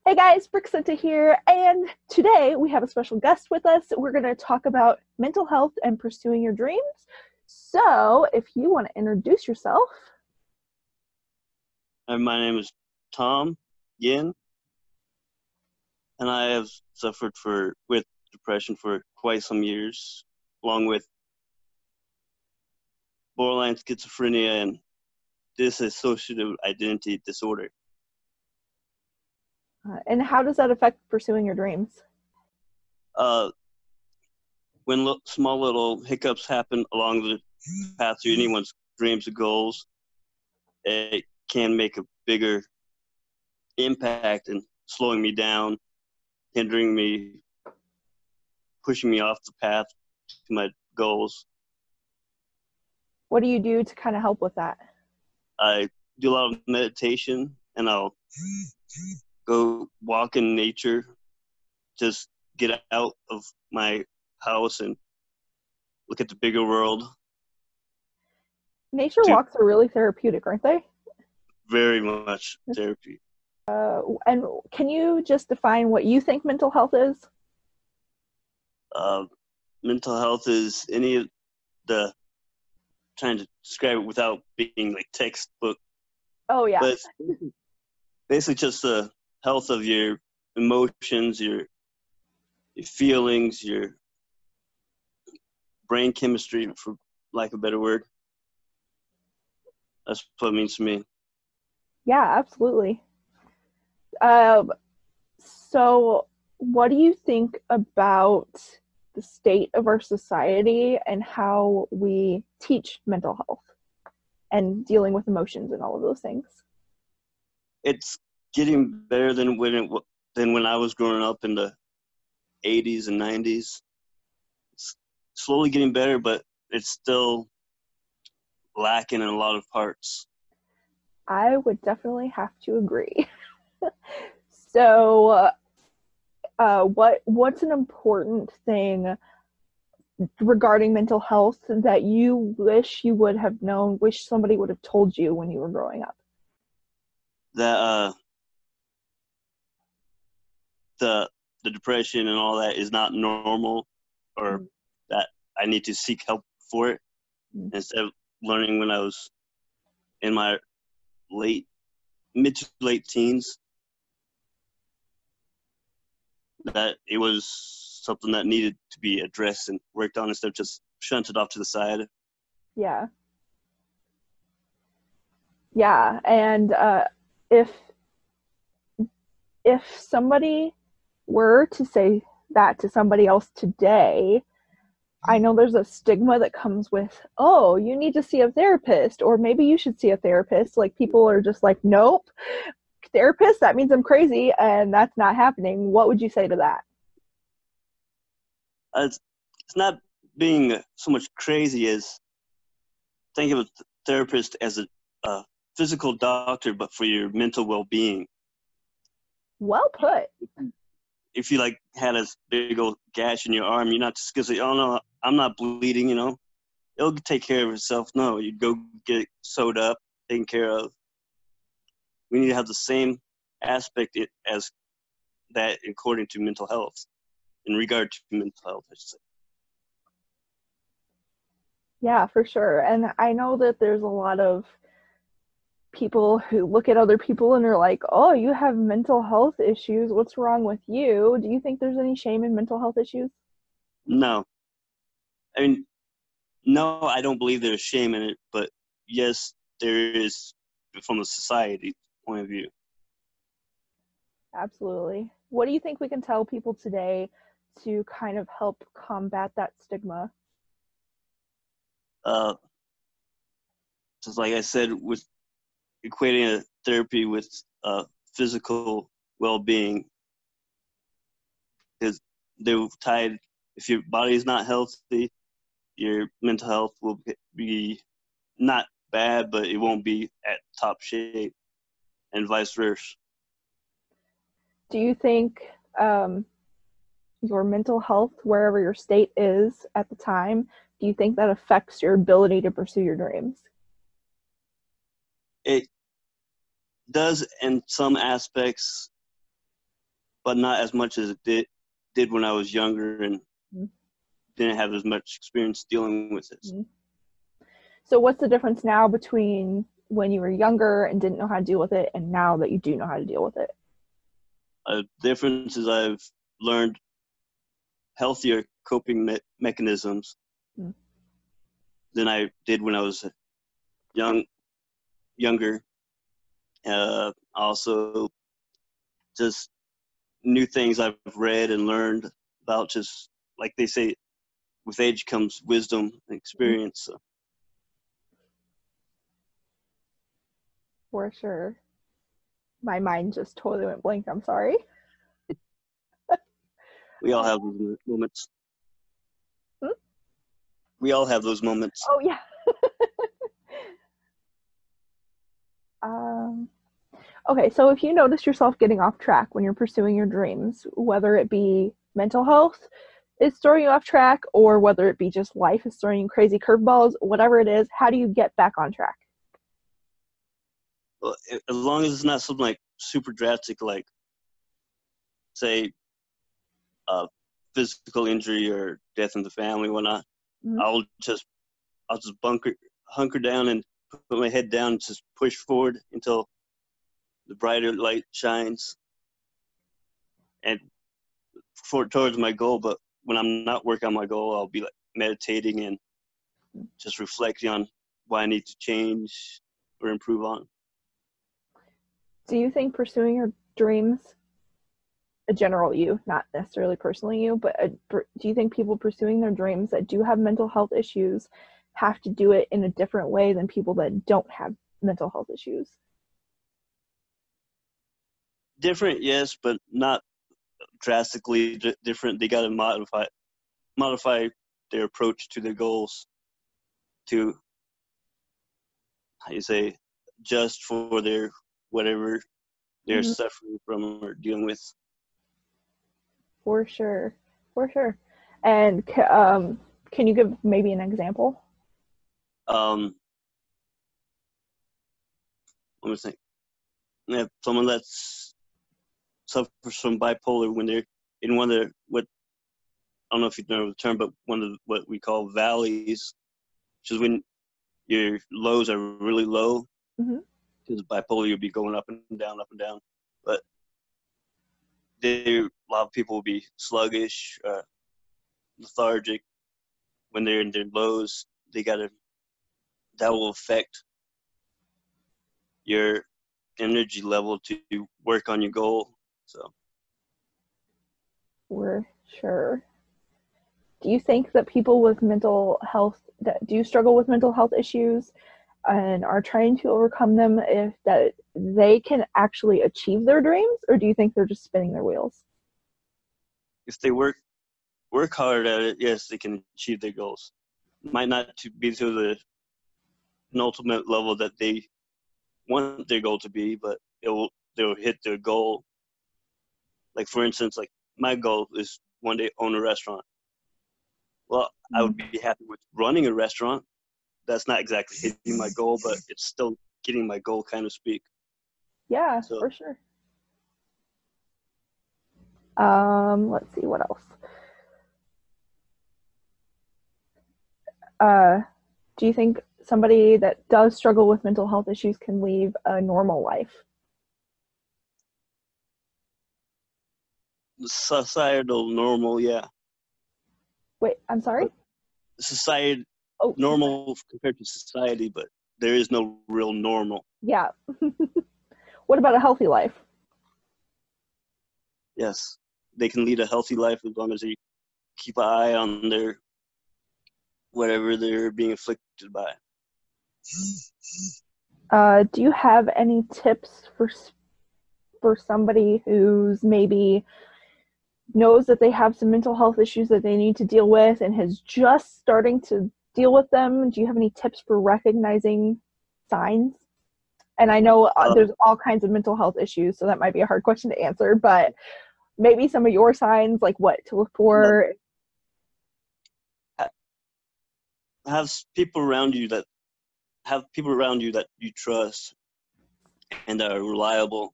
Hey guys, Brixenta here, and today we have a special guest with us. We're going to talk about mental health and pursuing your dreams. So, if you want to introduce yourself. My name is Tom Ginn, and I have suffered with depression for quite some years, along with borderline schizophrenia and dissociative identity disorder. And how does that affect pursuing your dreams? When small little hiccups happen along the path to anyone's dreams and goals, it can make a bigger impact in slowing me down, hindering me, pushing me off the path to my goals. What do you do to kind of help with that? I do a lot of meditation, and I'll go walk in nature, just get out of my house and look at the bigger world. Nature walks are really therapeutic, aren't they? Very much therapy. And can you just define what you think mental health is? Mental health is any of the, trying to describe it without being like textbook. Oh, yeah. But it's basically just the health of your emotions, your feelings, your brain chemistry, for lack of a better word. That's what it means to me. Yeah, absolutely. So what do you think about the state of our society and how we teach mental health and dealing with emotions and all of those things? It's getting better than when I was growing up in the 80s and 90s. It's slowly getting better, but it's still lacking in a lot of parts. I would definitely have to agree. So, what's an important thing regarding mental health that you wish you would have known, wish somebody would have told you when you were growing up? That the depression and all that is not normal, or that I need to seek help for it, instead of learning when I was in my mid to late teens, that it was something that needed to be addressed and worked on instead of just shunted off to the side. Yeah. Yeah, and if somebody were to say that to somebody else today, I know there's a stigma that comes with, oh, you need to see a therapist, or maybe you should see a therapist. Like, people are just like, nope, therapist, that means I'm crazy, and that's not happening. What would you say to that? It's not being so much crazy as think of a therapist as a physical doctor, but for your mental well-being. Well put. If you like had a big old gash in your arm, you're not just gonna say, "Oh no, I'm not bleeding," it'll take care of itself. No, you'd go get it sewed up, taken care of. We need to have the same aspect as that according to mental health, in regard to mental health, I should say. Yeah, for sure. And I know that there's a lot of people who look at other people and are like, oh, you have mental health issues. What's wrong with you? Do you think there's any shame in mental health issues? No. I mean, no, I don't believe there's shame in it, but yes, there is from a society point of view. Absolutely. What do you think we can tell people today to kind of help combat that stigma? Just like I said, with equating a therapy with physical well-being, because they're tied. If your body is not healthy, your mental health will be not bad, but it won't be at top shape, and vice versa. Do you think your mental health, wherever your state is at the time, do you think that affects your ability to pursue your dreams? It does in some aspects, but not as much as it did when I was younger and Mm-hmm. didn't have as much experience dealing with it. Mm-hmm. So what's the difference now between when you were younger and didn't know how to deal with it and now that you do know how to deal with it? Difference is I've learned healthier coping mechanisms Mm-hmm. than I did when I was younger. Also, just new things I've read and learned about. Just like they say, with age comes wisdom and experience. So For sure. My mind just totally went blank. I'm sorry. we all have Oh, those moments. hmm? We all have those moments. Oh yeah. Um, okay, so if you notice yourself getting off track when you're pursuing your dreams, whether it be mental health is throwing you off track or whether it be just life is throwing you crazy curveballs, whatever it is, how do you get back on track? Well, as long as it's not something like super drastic, like say uh, physical injury or death in the family, whatnot, Mm-hmm. I'll just hunker down and put my head down and just push forward until the brighter light shines and towards my goal. But when I'm not working on my goal, I'll be like meditating and just reflecting on what I need to change or improve on. Do you think pursuing your dreams, a general you, not necessarily personally you, but do you think people pursuing their dreams that do have mental health issues have to do it in a different way than people that don't have mental health issues? Different, yes, but not drastically different. They got to modify their approach to their goals to, how you say, just for their whatever they're Mm-hmm. suffering from or dealing with. For sure, for sure. And can you give maybe an example? Um, let me think. Yeah, someone that's suffers from bipolar when they're in one of the what I don't know if you know the term, but one of the, what we call valleys, which is when your lows are really low. Mm-hmm. Because bipolar, you'll be going up and down, up and down. But a lot of people will be sluggish, lethargic when they're in their lows. They gotta that will affect your energy level to work on your goal. So For sure. Do you think that people with mental health that do struggle with mental health issues and are trying to overcome them, if that they can actually achieve their dreams, or do you think they're just spinning their wheels? if they work hard at it, yes, they can achieve their goals. Might not to be to the ultimate level that they want their goal to be, but they'll hit their goal. Like for instance, like my goal is one day own a restaurant. Well, I would be happy with running a restaurant. That's not exactly hitting my goal, but it's still getting my goal, kind of speak. Yeah, So for sure. Let's see what else. Uh, do you think somebody that does struggle with mental health issues can lead a normal life? societal normal, yeah, Wait, I'm sorry? but society Oh, normal compared to society, but there is no real normal. yeah. What about a healthy life? Yes, they can lead a healthy life as long as they keep an eye on their whatever they're being afflicted by. Do you have any tips for somebody who's maybe knows that they have some mental health issues that they need to deal with and has just starting to deal with them? Do you have any tips for recognizing signs? And I know Uh, there's all kinds of mental health issues, so that might be a hard question to answer, but maybe some of your signs, like what to look for. have people around you that you trust and are reliable,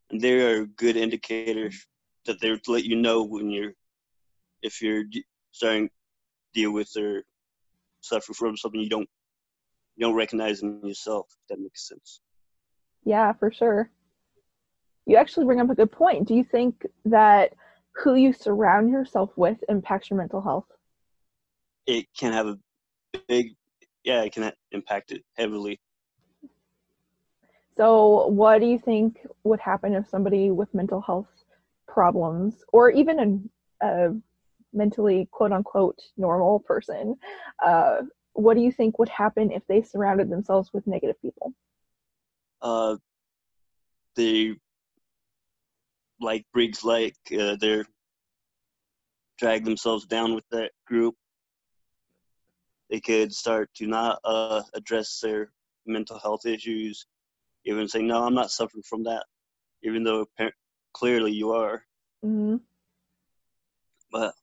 and they are good indicators that they would let you know when if you're starting to deal with or suffer from something you don't recognize in yourself. If that makes sense. Yeah, for sure. You actually bring up a good point. Do you think that who you surround yourself with impacts your mental health? It can have a big, yeah, it can impact it heavily. So, what do you think would happen if somebody with mental health problems, or even a mentally quote unquote normal person, uh, what do you think would happen if they surrounded themselves with negative people? Uh, they like Briggs, they're drag themselves down with that group. They could start to not address their mental health issues, even say, "No, I'm not suffering from that," even though clearly you are. Mm-hmm. But,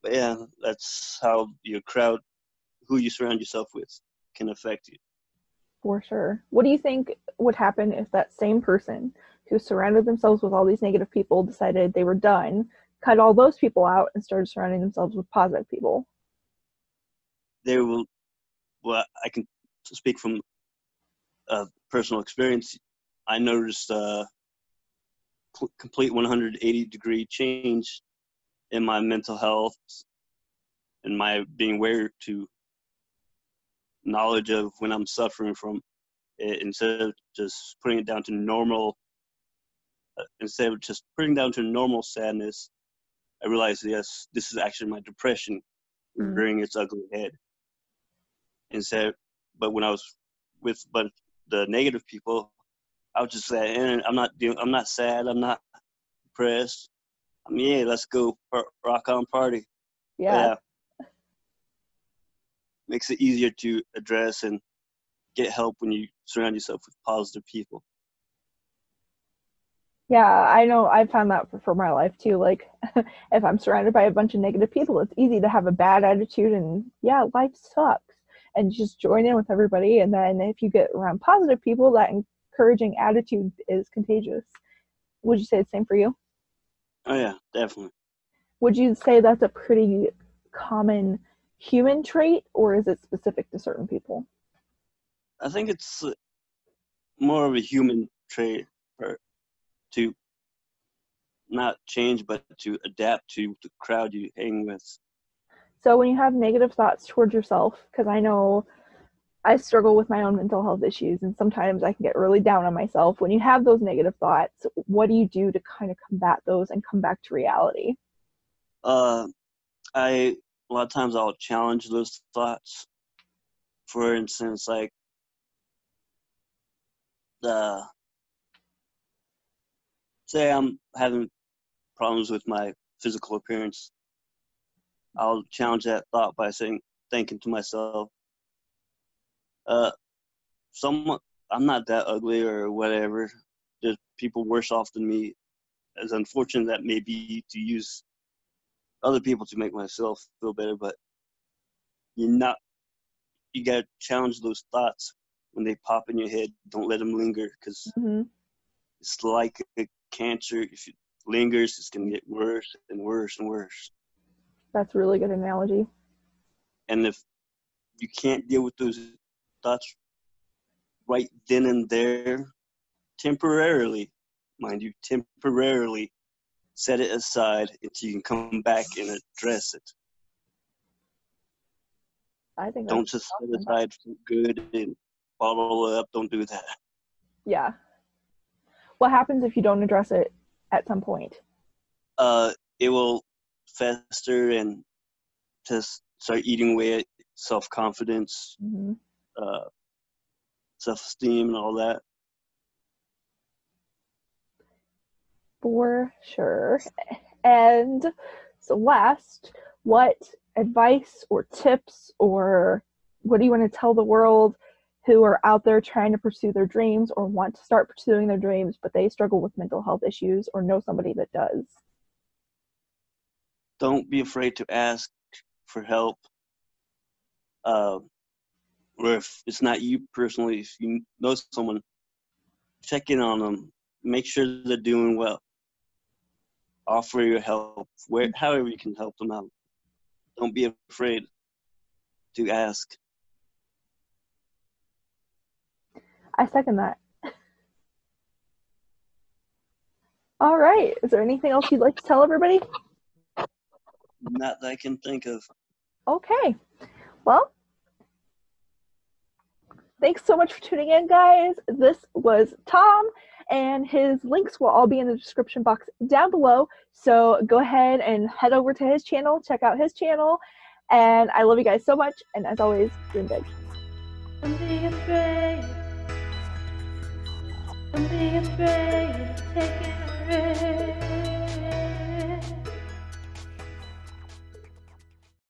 but yeah, that's how your crowd, who you surround yourself with, can affect you. For sure. What do you think would happen if that same person who surrounded themselves with all these negative people decided they were done, cut all those people out, and started surrounding themselves with positive people? There will, well, I can speak from personal experience. I noticed a complete 180-degree change in my mental health and my being aware to knowledge of when I'm suffering from it, instead of just putting it down to normal. Instead of just putting down to normal sadness, I realized, yes, this is actually my depression Mm. rearing its ugly head. Instead, but when I was with the negative people, I was just say, I'm not sad, I'm not depressed. I mean, yeah, let's go rock on party. But Yeah. yeah, makes it easier to address and get help when you surround yourself with positive people. Yeah, I know I've found that for my life too. Like, if I'm surrounded by a bunch of negative people, it's easy to have a bad attitude and, yeah, life sucks. And just join in with everybody. And then if you get around positive people, that encouraging attitude is contagious. Would you say the same for you? Oh yeah, definitely. Would you say that's a pretty common human trait, or is it specific to certain people? I think it's more of a human trait to not change, but to adapt to the crowd you hang with. So when you have negative thoughts towards yourself, because I know I struggle with my own mental health issues, and sometimes I can get really down on myself. When you have those negative thoughts, what do you do to kind of combat those and come back to reality? Uh, I a lot of times I'll challenge those thoughts. For instance, like the say I'm having problems with my physical appearance, I'll challenge that thought by thinking to myself, uh, someone, I'm not that ugly or whatever. There's people worse off than me. As unfortunate that may be to use other people to make myself feel better, but you're not. You gotta challenge those thoughts when they pop in your head. Don't let them linger, because Mm-hmm. it's like a cancer. If it lingers, it's gonna get worse and worse and worse. That's a really good analogy. And if you can't deal with those thoughts right then and there, temporarily, mind you, temporarily set it aside until you can come back and address it. I think that's Don't just set it awesome. aside for good and bottle it up. Don't do that. Yeah. What happens if you don't address it at some point? It will fester and just start eating away at self-confidence, Mm-hmm. uh, self-esteem, and all that. For sure. And so, last, what advice or tips or what do you want to tell the world who are out there trying to pursue their dreams or want to start pursuing their dreams, but they struggle with mental health issues or know somebody that does? Don't be afraid to ask for help. Uh, or if it's not you personally, if you know someone, check in on them. make sure they're doing well. Offer your help, however you can help them out. Don't be afraid to ask. I second that. All right. Is there anything else you'd like to tell everybody? Not that I can think of. Okay. Well, thanks so much for tuning in, guys. This was Tom, and his links will all be in the description box down below. So go ahead and head over to his channel, check out his channel. And I love you guys so much. And as always, dream big. Don't be afraid. Don't be afraid of taking a risk.